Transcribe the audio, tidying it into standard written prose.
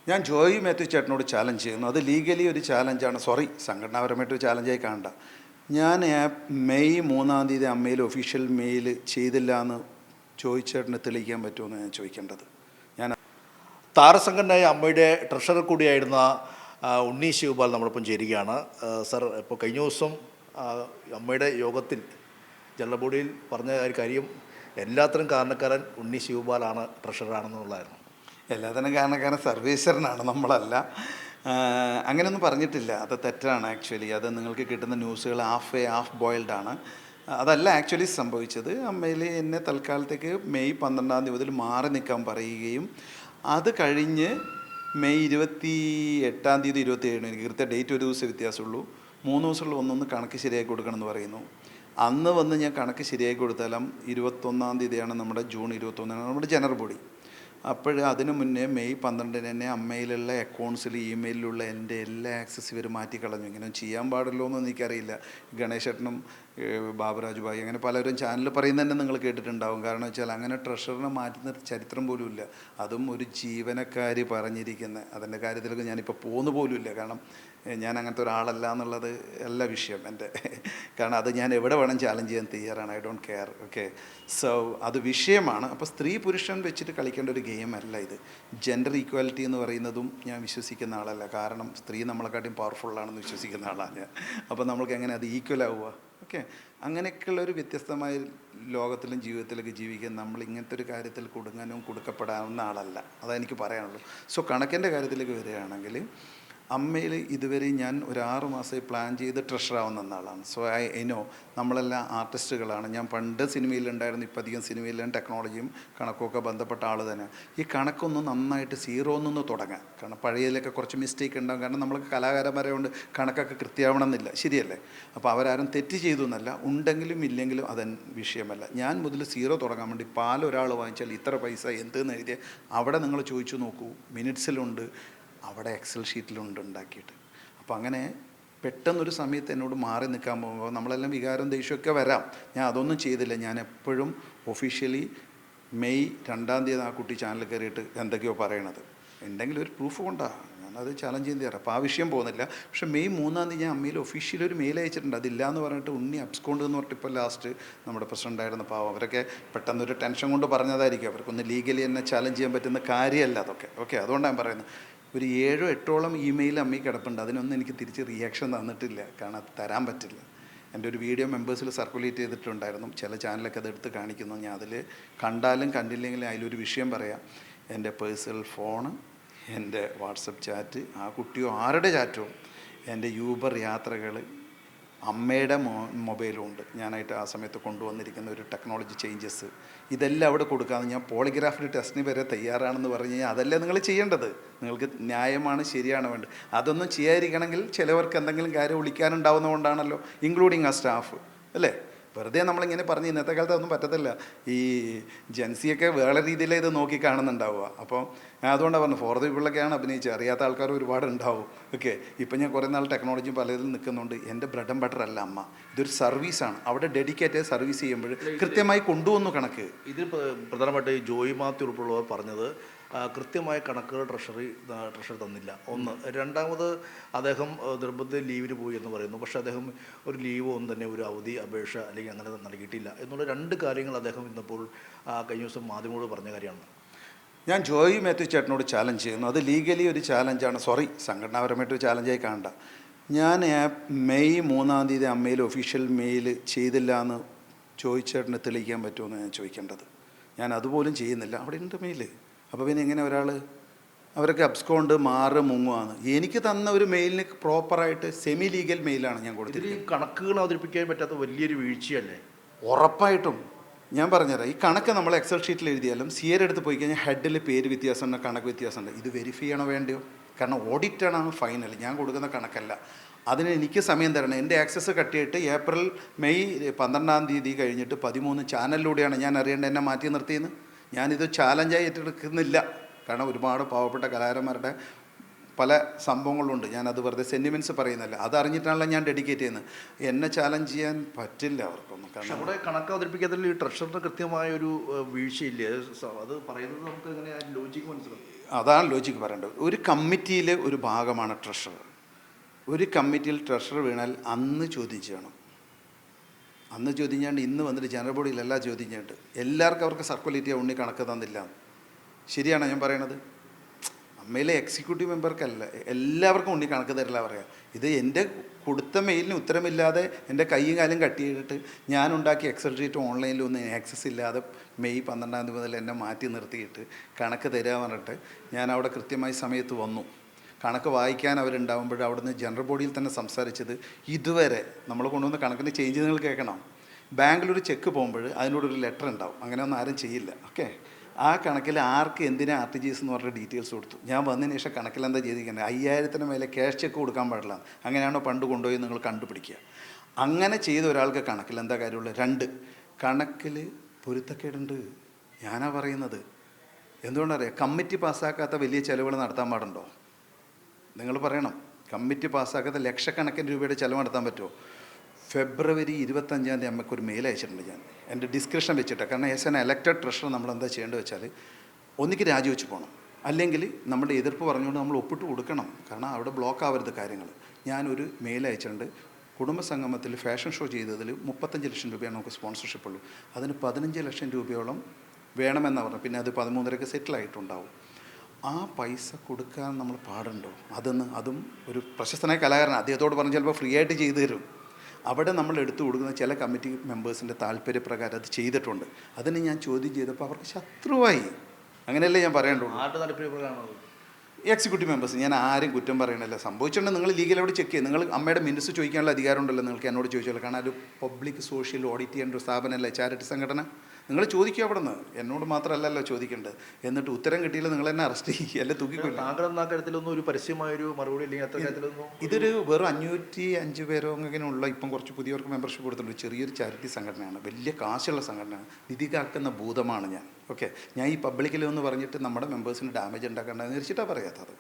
ഞാൻ ജോയി മാത്യു ചേട്ടനോട് ചാലഞ്ച് ചെയ്യുന്നു. അത് ലീഗലി ഒരു ചാലഞ്ചാണ്. സോറി, സംഘടനാപരമായിട്ട് ഒരു ചാലഞ്ചായി കാണണ്ട. ഞാൻ മെയ് 3-ാം തീയതി അമ്മയിൽ ഒഫീഷ്യൽ മെയിൽ ചെയ്തില്ല എന്ന് ജോയി ചേട്ടന് തെളിയിക്കാൻ പറ്റുമെന്ന് ഞാൻ ചോദിക്കേണ്ടത്. ഞാൻ താരസംഘടനയായ അമ്മയുടെ ട്രഷറർ കൂടിയായിരുന്ന ഉണ്ണി ശിവപാൽ നമ്മളൊപ്പം ചേരുകയാണ്. സർ, ഇപ്പോൾ കഴിഞ്ഞ ദിവസം അമ്മയുടെ യോഗത്തിൽ ജനറൽ ബോഡിയിൽ പറഞ്ഞ ഒരു കാര്യം എല്ലാത്തിനും കാരണക്കാരൻ ഉണ്ണി ശിവപാലാണ്, ട്രഷററാണെന്നുള്ളതായിരുന്നു. എല്ലാത്തിനും കാരണക്കാരൻ സർവീശ്വരനാണ്, നമ്മളല്ല. അങ്ങനെയൊന്നും പറഞ്ഞിട്ടില്ല. അത് തെറ്റാണ്. ആക്ച്വലി അത് നിങ്ങൾക്ക് കിട്ടുന്ന ന്യൂസുകൾ ഹാഫ് ബോയിൽഡ് ആണ്. അതല്ല ആക്ച്വലി സംഭവിച്ചത്. അമ്മയിൽ എന്നെ തൽക്കാലത്തേക്ക് മെയ് 12-ാം തീയതി മുതൽ മാറി നിൽക്കാൻ പറയുകയും അത് കഴിഞ്ഞ് മെയ് 28-ാം തീയതി 27 എനിക്ക് കൃത്യ ഡേറ്റ് ഒരു ദിവസം വ്യത്യാസമുള്ളൂ, 3 ദിവസമുള്ള ഒന്നൊന്ന് കണക്ക് ശരിയാക്കി കൊടുക്കണമെന്ന് പറയുന്നു. അന്ന് വന്ന് ഞാൻ കണക്ക് ശരിയാക്കി കൊടുത്താലും 21-ാം തീയതിയാണ് ജൂൺ 21-നാണ് നമ്മുടെ ജനറൽ ബോഡി. അപ്പോൾ അതിനു മുന്നേ മെയ് 12-ന് തന്നെ അമ്മയിലുള്ള അക്കൗണ്ട്സിൽ ഇമെയിലുള്ള എൻ്റെ എല്ലാ ആക്സസ് ഇവർ മാറ്റിക്കളഞ്ഞു. ഇങ്ങനെ ചെയ്യാൻ പാടില്ലോ എന്നൊന്നും എനിക്കറിയില്ല. ഗണേശേട്ടനും ബാബുരാജ് ഭായി അങ്ങനെ പലരും ചാനലിൽ പറയുന്നത് തന്നെ നിങ്ങൾ കേട്ടിട്ടുണ്ടാവും. കാരണം വെച്ചാൽ അങ്ങനെ ട്രഷറിനെ മാറ്റുന്ന ചരിത്രം പോലും ഇല്ല. അതും ഒരു ജീവനക്കാരി പറഞ്ഞിരിക്കുന്നത്. അതിൻ്റെ കാര്യത്തിലൊക്കെ ഞാനിപ്പോൾ പോകുന്നു പോലുമില്ല. കാരണം ഞാൻ അങ്ങനത്തെ ഒരാളല്ല എന്നുള്ളത് അല്ല വിഷയം എൻ്റെ. കാരണം അത് ഞാൻ എവിടെ വേണം ചാലഞ്ച് ചെയ്യാൻ തയ്യാറാണ്. I don't care. Okay, so അത് വിഷയമാണ്. അപ്പോൾ സ്ത്രീ പുരുഷൻ വെച്ചിട്ട് കളിക്കേണ്ട ഒരു ഗെയിം അല്ല ഇത്. ജെൻഡർ ഈക്വാലിറ്റി എന്ന് പറയുന്നതും ഞാൻ വിശ്വസിക്കുന്ന ആളല്ല. കാരണം സ്ത്രീ നമ്മളെക്കാട്ടിയും പവർഫുള്ളാണെന്ന് വിശ്വസിക്കുന്ന ആളാണ് ഞാൻ. അപ്പോൾ നമ്മൾക്ക് എങ്ങനെ അത് ഈക്വൽ ആവുക? ഓക്കെ, അങ്ങനെയൊക്കെയുള്ള ഒരു വ്യത്യസ്തമായ ലോകത്തിലും ജീവിതത്തിലൊക്കെ ജീവിക്കാൻ നമ്മൾ ഇങ്ങനത്തെ ഒരു കാര്യത്തിൽ കൊടുങ്ങാനും കൊടുക്കപ്പെടാവുന്ന ആളല്ല. അതെനിക്ക് പറയാനുള്ളൂ. സോ കണക്കിൻ്റെ കാര്യത്തിലേക്ക് വരികയാണെങ്കിൽ അമ്മയിൽ ഇതുവരെ ഞാൻ ഒരു 6 മാസമായി പ്ലാൻ ചെയ്ത് ട്രഷറാവുന്ന ആളാണ്. സോ ഐ നോ നമ്മളെല്ലാം ആർട്ടിസ്റ്റുകളാണ്. ഞാൻ പണ്ട് സിനിമയിലുണ്ടായിരുന്നു, ഇപ്പം അധികം സിനിമയിലും ടെക്നോളജിയും കണക്കൊക്കെ ബന്ധപ്പെട്ട ആൾ തന്നെ. ഈ കണക്കൊന്ന് നന്നായിട്ട് സീറോന്നൊന്ന് തുടങ്ങാം. കാരണം പഴയതിലൊക്കെ കുറച്ച് മിസ്റ്റേക്ക് ഉണ്ടാകും. കാരണം നമ്മൾക്ക് കലാകാരന്മാരെ കൊണ്ട് കണക്കൊക്കെ കൃത്യമാവണമെന്നില്ല, ശരിയല്ലേ? അപ്പോൾ അവരാരും തെറ്റ് ചെയ്തു എന്നല്ല, ഉണ്ടെങ്കിലും ഇല്ലെങ്കിലും അത് വിഷയമല്ല. ഞാൻ മുതൽ സീറോ തുടങ്ങാൻ വേണ്ടി ഒരാൾ വാങ്ങിച്ചാൽ ഇത്ര പൈസ എന്തെന്ന് എഴുതിയ അവിടെ നിങ്ങൾ ചോദിച്ചു നോക്കൂ, മിനിറ്റ്സിലുണ്ട്, അവിടെ എക്സൽ ഷീറ്റിലുണ്ട് ഉണ്ടാക്കിയിട്ട്. അപ്പോൾ അങ്ങനെ പെട്ടെന്നൊരു സമയത്ത് എന്നോട് മാറി നിൽക്കാൻ പോകുമ്പോൾ നമ്മളെല്ലാം വികാരം ദേഷ്യമൊക്കെ വരാം. ഞാൻ അതൊന്നും ചെയ്തില്ല. ഞാൻ എപ്പോഴും ഒഫീഷ്യലി മെയ് 2-ാം തീയതി ആ കുട്ടി ചാനലിൽ കയറിയിട്ട് എന്തൊക്കെയോ പറയണത് ഉണ്ടെങ്കിൽ ഒരു പ്രൂഫ് കൊണ്ടാണ് ഞാനത് ചാലഞ്ച് ചെയ്യാൻ തയ്യാറാണ്. അപ്പോൾ ആ വിഷയം പോകുന്നില്ല. പക്ഷേ മെയ് 3-ാം തീയതി ഞാൻ അമ്മയിൽ ഒഫീഷ്യലി ഒരു മെയിൽ അയച്ചിട്ടുണ്ട്. അതില്ല എന്ന് പറഞ്ഞിട്ട് ഉണ്ണി അബ്സ്കോണ്ട് എന്ന് പറഞ്ഞിട്ട് ഇപ്പോൾ ലാസ്റ്റ് നമ്മുടെ പ്രസിഡൻ്റായിരുന്ന പാവം അവരൊക്കെ പെട്ടെന്നൊരു ടെൻഷൻ കൊണ്ട് പറഞ്ഞതായിരിക്കും. അവർക്കൊന്ന് ലീഗലി എന്നെ ചാലഞ്ച് ചെയ്യാൻ പറ്റുന്ന കാര്യമല്ല അതൊക്കെ. ഓക്കെ, അതുകൊണ്ടാണ് ഞാൻ പറയുന്നത്. ഒരു 7-8ഓളം ഇമെയിൽ അമ്മയിൽ കിടപ്പുണ്ട്. അതിനൊന്നും എനിക്ക് തിരിച്ച് റിയാക്ഷൻ തന്നിട്ടില്ല. കാരണം അത് തരാൻ പറ്റില്ല. എൻ്റെ ഒരു വീഡിയോ മെമ്പേഴ്സിൽ സർക്കുലേറ്റ് ചെയ്തിട്ടുണ്ടായിരുന്നു. ചില ചാനലൊക്കെ അതെടുത്ത് കാണിക്കുന്നു. ഞാൻ അതിൽ കണ്ടാലും കണ്ടില്ലെങ്കിലും അതിലൊരു വിഷയം പറയാം. എൻ്റെ പേഴ്സണൽ ഫോണ്, എൻ്റെ വാട്സപ്പ് ചാറ്റ്, ആ കുട്ടിയോ ആരുടെ ചാറ്റോ, എൻ്റെ യൂബർ യാത്രകൾ, അമ്മയുടെ മൊബൈലും ഉണ്ട്. ഞാനായിട്ട് ആ സമയത്ത് കൊണ്ടുവന്നിരിക്കുന്ന ഒരു ടെക്നോളജി ചേഞ്ചസ്, ഇതെല്ലാം അവിടെ കൊടുക്കാമെന്ന് ഞാൻ പോളിഗ്രാഫിൽ ടെസ്റ്റിന് വരെ തയ്യാറാണെന്ന് പറഞ്ഞു കഴിഞ്ഞാൽ അതല്ലേ നിങ്ങൾ ചെയ്യേണ്ടത്. നിങ്ങൾക്ക് ന്യായമാണ്, ശരിയാണ് വേണ്ടത്. അതൊന്നും ചെയ്യാതിരിക്കണമെങ്കിൽ ചിലവർക്ക് എന്തെങ്കിലും കാര്യം വിളിക്കാനുണ്ടാവുന്നതുകൊണ്ടാണല്ലോ, ഇൻക്ലൂഡിങ് ആ സ്റ്റാഫ്, അല്ലേ? വെറുതെ നമ്മളിങ്ങനെ പറഞ്ഞ് ഇന്നത്തെ കാലത്ത് അതൊന്നും പറ്റത്തില്ല. ഈ ജൻസിയൊക്കെ വേറെ രീതിയിലേ ഇത് നോക്കി കാണുന്നുണ്ടാവുക. അപ്പോൾ ഞാൻ അതുകൊണ്ടാണ് പറഞ്ഞത്, ഫോർ ദ പീപ്പിളൊക്കെയാണ് അഭിനയിച്ചത്. അറിയാത്ത ആൾക്കാർ ഒരുപാട് ഉണ്ടാവും. ഓക്കെ, ഇപ്പം ഞാൻ കുറേ നാൾ ടെക്നോളജി പലതിൽ നിൽക്കുന്നുണ്ട്. എൻ്റെ ബ്രെഡ് ആൻഡ് ബട്ടർ അല്ല അമ്മ. ഇതൊരു സർവീസാണ്. അവിടെ ഡെഡിക്കേറ്റഡ് സർവീസ് ചെയ്യുമ്പോൾ കൃത്യമായി കൊണ്ടുവന്നു കണക്ക്. ഇത് പ്രധാനമായിട്ട് ജോയി മാത്യു ഉൾപ്പെടെയുള്ളവർ പറഞ്ഞത് കൃത്യമായ കണക്കുകൾ ട്രഷറി തന്നില്ല. ഒന്ന്. രണ്ടാമത് അദ്ദേഹം നിർബന്ധ ലീവിന് പോയി എന്ന് പറയുന്നു. പക്ഷേ അദ്ദേഹം ഒരു ലീവോ ഒന്നും തന്നെ ഒരു അവധി അപേക്ഷ അല്ലെങ്കിൽ അങ്ങനെ നൽകിയിട്ടില്ല എന്നുള്ള 2 കാര്യങ്ങൾ അദ്ദേഹം ഇന്നിപ്പോൾ കഴിഞ്ഞ ദിവസം മാധ്യമങ്ങളോട് പറഞ്ഞ കാര്യമാണ്. ഞാൻ ജോയി മാത്യു ചേട്ടനോട് ചാലഞ്ച് ചെയ്യുന്നു. അത് ലീഗലി ഒരു ചാലഞ്ചാണ്. സോറി, സംഘടനാപരമായിട്ടൊരു ചാലഞ്ചായി കാണണ്ട. ഞാൻ മെയ് 3-ാം തീയതി അമ്മയിൽ ഒഫീഷ്യൽ മെയിൽ ചെയ്തില്ല എന്ന് ജോയി ചേട്ടന് തെളിയിക്കാൻ പറ്റുമെന്ന് ഞാൻ ചോദിക്കേണ്ടത്. ഞാൻ അതുപോലും ചെയ്യുന്നില്ല. അവിടെ ഉണ്ട് മെയിൽ. അപ്പോൾ പിന്നെ എങ്ങനെ ഒരാൾ അവരൊക്കെ അബ്സ്കോണ്ട് മുങ്ങുവാണ്. എനിക്ക് തന്ന ഒരു മെയിലിന് പ്രോപ്പറായിട്ട് സെമി ലീഗൽ മെയിലാണ് ഞാൻ കൊടുത്തിരിക്കുന്നത്. കണക്കുകൾ അവതരിപ്പിക്കാൻ പറ്റാത്ത വലിയൊരു വീഴ്ചയല്ലേ? ഉറപ്പായിട്ടും ഞാൻ പറഞ്ഞുതരാം. ഈ കണക്ക് നമ്മൾ എക്സൽ ഷീറ്റിൽ എഴുതിയാലും സിയർ എടുത്ത് പോയി കഴിഞ്ഞാൽ ഹെഡിൽ പേര് വ്യത്യാസമുണ്ട്, കണക്ക് വ്യത്യാസമുണ്ട്. ഇത് വെരിഫൈ ചെയ്യണോ വേണ്ടയോ? കാരണം ഓഡിറ്റാണ് ഫൈനൽ. ഞാൻ കൊടുക്കുന്ന കണക്കല്ല. അതിന് എനിക്ക് സമയം തരണം. എൻ്റെ ആക്സസ് കട്ട് ചെയ്തിട്ട് മെയ് 12-ാം തീയതി കഴിഞ്ഞിട്ട് 13 ചാനലിലൂടെയാണ് ഞാൻ അറിയേണ്ടത് എന്നെ മാറ്റി നിർത്തിയെന്ന്. ഞാനിത് ചാലഞ്ചായി ഏറ്റെടുക്കുന്നില്ല. കാരണം ഒരുപാട് പാവപ്പെട്ട കലാകാരന്മാരുടെ പല സംഭവങ്ങളുണ്ട്. ഞാനത് വെറുതെ സെൻറ്റിമെൻറ്റ്സ് പറയുന്നില്ല. അതറിഞ്ഞിട്ടാണല്ലോ ഞാൻ ഡെഡിക്കേറ്റ് ചെയ്യുന്നത്. എന്നെ ചാലഞ്ച് ചെയ്യാൻ പറ്റില്ല അവർക്കൊന്നും. കാരണം അവിടെ കണക്ക് അവതരിപ്പിക്കാത്തതിൽ ഈ ട്രഷറിന് കൃത്യമായൊരു വീഴ്ചയില്ലേ? അത് പറയുന്നത് നമുക്ക് എങ്ങനെ ലോജിക്ക് മനസ്സിലാവും? അതാണ് ലോജിക്ക് പറയേണ്ടത്. ഒരു കമ്മിറ്റിയിലെ ഒരു ഭാഗമാണ് ട്രഷറർ. ഒരു കമ്മിറ്റിയിൽ ട്രഷറർ വീണാൽ അന്ന് ചോദ്യം ചെയ്യണം. അന്ന് ചോദ്യം ചെയ്യാണ്ട് ഇന്ന് വന്നിട്ട് ജനറൽ ബോഡിയിലല്ല ചോദ്യം ചെയ്തിട്ട് എല്ലാവർക്കും അവർക്ക് സർക്കുലേറ്റ് ചെയ്യാൻ ഉണ്ണി കണക്ക് തന്നില്ല. ശരിയാണോ ഞാൻ പറയണത്? അമ്മയിലെ എക്സിക്യൂട്ടീവ് മെമ്പർക്കല്ല, എല്ലാവർക്കും ഉണ്ണി കണക്ക് തരില്ല പറയാം. ഇത് എൻ്റെ കൊടുത്ത മെയിലിന് ഉത്തരമില്ലാതെ എൻ്റെ കൈയും കാലും കട്ട് ചെയ്തിട്ട് ഞാൻ ഉണ്ടാക്കിയ എക്സൽ ഷീറ്റ് ഓൺലൈനിലൊന്നും ആക്സസ് ഇല്ലാതെ മെയ് 12 മുതൽ എന്നെ മാറ്റി നിർത്തിയിട്ട് കണക്ക് തരിക പറഞ്ഞിട്ട് ഞാൻ അവിടെ കൃത്യമായി സമയത്ത് വന്നു. കണക്ക് വായിക്കാൻ അവരുണ്ടാകുമ്പോൾ അവിടുന്ന് ജനറൽ ബോഡിയിൽ തന്നെ സംസാരിച്ചത് ഇതുവരെ നമ്മൾ കൊണ്ടുവന്ന കണക്കിന് ചേഞ്ച് നിങ്ങൾ കേൾക്കണം. ബാങ്കിലൊരു ചെക്ക് പോകുമ്പോൾ അതിനോടൊരു ലെറ്റർ ഉണ്ടാവും, അങ്ങനെയൊന്നും ആരും ചെയ്യില്ല. ഓക്കെ, ആ കണക്കിൽ ആർക്ക് എന്തിനാ RTGS എന്ന് പറഞ്ഞ ഡീറ്റെയിൽസ് കൊടുത്തു. ഞാൻ വന്നതിന് ശേഷം കണക്കിൽ എന്താ ചെയ്തിരിക്കുന്നത്, 5000-ന് മേലെ ക്യാഷ് ചെക്ക് കൊടുക്കാൻ പാടില്ല, അങ്ങനെയാണോ പണ്ട് കൊണ്ടുപോയി നിങ്ങൾ കണ്ടുപിടിക്കുക. അങ്ങനെ ചെയ്ത ഒരാൾക്ക് കണക്കിൽ എന്താ കാര്യമുള്ളത്? 2, കണക്കിൽ പൊരുത്തക്കേടുണ്ട്. ഞാനാ പറയുന്നത്. എന്തുകൊണ്ടറിയാം? കമ്മിറ്റി പാസ്സാക്കാത്ത വലിയ ചിലവുകൾ നടത്താൻ പാടുണ്ടോ? നിങ്ങൾ പറയണം. കമ്മിറ്റി പാസ്സാക്കാത്ത ലക്ഷക്കണക്കിന് രൂപയുടെ ചിലവ് നടത്താൻ പറ്റുമോ? ഫെബ്രുവരി 25 അമ്മയ്ക്കൊരു മെയിൽ അയച്ചിട്ടുണ്ട് ഞാൻ, എൻ്റെ ഡിസ്ക്രിപ്ഷൻ വെച്ചിട്ട്. കാരണം ആസ് എൻ എലക്റ്റഡ് ട്രഷറർ നമ്മൾ എന്താ ചെയ്യേണ്ടത് വെച്ചാൽ, ഒന്നിക്ക് രാജിവെച്ച് പോകണം, അല്ലെങ്കിൽ നമ്മുടെ എതിർപ്പ് പറഞ്ഞുകൊണ്ട് നമ്മൾ ഒപ്പിട്ട് കൊടുക്കണം. കാരണം അവിടെ ബ്ലോക്ക് ആവരുത് കാര്യങ്ങൾ. ഞാനൊരു മെയിൽ അയച്ചിട്ടുണ്ട്. കുടുംബസംഗമത്തിൽ ഫാഷൻ ഷോ ചെയ്തതിൽ 35 ലക്ഷം രൂപയാണ് നമുക്ക് സ്പോൺസർഷിപ്പ് ഉള്ളൂ. അതിന് 15 ലക്ഷം രൂപയോളം വേണമെന്നാണ് പറഞ്ഞത്. പിന്നെ അത് 13.5 സെറ്റിലായിട്ടുണ്ടാവും. ആ പൈസ കൊടുക്കാൻ നമ്മൾ പാടുണ്ടോ? അതും ഒരു പ്രശസ്തനായ കലാകാരൻ, അദ്ദേഹത്തോട് പറഞ്ഞ് ചിലപ്പോൾ ഫ്രീ ആയിട്ട് ചെയ്തു തരും. അവിടെ നമ്മൾ എടുത്തു കൊടുക്കുന്ന ചില കമ്മിറ്റി മെമ്പേഴ്സിൻ്റെ താല്പര്യപ്രകാരം അത് ചെയ്തിട്ടുണ്ട്. അതിന് ഞാൻ ചോദ്യം ചെയ്തപ്പോൾ അവർക്ക് ശത്രുവായി. അങ്ങനെയല്ലേ ഞാൻ പറയേണ്ടുള്ളൂ. എക്സിക്യൂട്ടീവ് മെമ്പേഴ്സ്, ഞാൻ ആരും കുറ്റം പറയണില്ല. സംഭവിച്ചിട്ടുണ്ടെങ്കിൽ നിങ്ങൾ ലീഗലോട് ചെക്ക് ചെയ്യും. നിങ്ങൾ അമ്മയുടെ മിനിറ്റ്സ് ചോദിക്കാനുള്ള അധികാരം ഉണ്ടല്ലോ നിങ്ങൾക്ക്, എന്നോട് ചോദിച്ചല്ലോ. കാരണം ഒരു പബ്ലിക് സോഷ്യൽ ഓഡിറ്റ് ചെയ്യേണ്ട ഒരു സ്ഥാപനമല്ലേ ചാരിറ്റി സംഘടന. നിങ്ങൾ ചോദിക്കുക അവിടെ നിന്ന്, എന്നോട് മാത്രമല്ലല്ലോ ചോദിക്കേണ്ടത്. എന്നിട്ട് ഉത്തരം കിട്ടിയില്ല നിങ്ങൾ എന്നെ അറസ്റ്റ് ചെയ്യുക, അല്ലെ തൂക്കിക്കൊല്ലുക. താങ്കളെന്ന കാര്യത്തിലൊന്നും ഒരു പരസ്യമായൊരു മറുപടി ഇല്ലെങ്കിൽ അത്ര കാര്യത്തിലൊന്നും. ഇതൊരു വെറും 505 പേരോ അങ്ങനെയുള്ള, ഇപ്പം കുറച്ച് പുതിയവർക്ക് മെമ്പർഷിപ്പ് കൊടുത്തിട്ടുണ്ട്. ചെറിയൊരു ചാരിറ്റി സംഘടനയാണ്, വലിയ കാശുള്ള സംഘടനയാണ്. നിധി കാക്കുന്ന ഭൂതമാണ് ഞാൻ. ഓക്കെ, ഞാൻ ഈ പബ്ലിക്കിലെന്ന് പറഞ്ഞിട്ട് നമ്മുടെ മെമ്പേഴ്സിന് ഡാമേജ് ഉണ്ടാക്കേണ്ടതെന്ന് വെച്ചിട്ടാണ് പറയാത്തത്.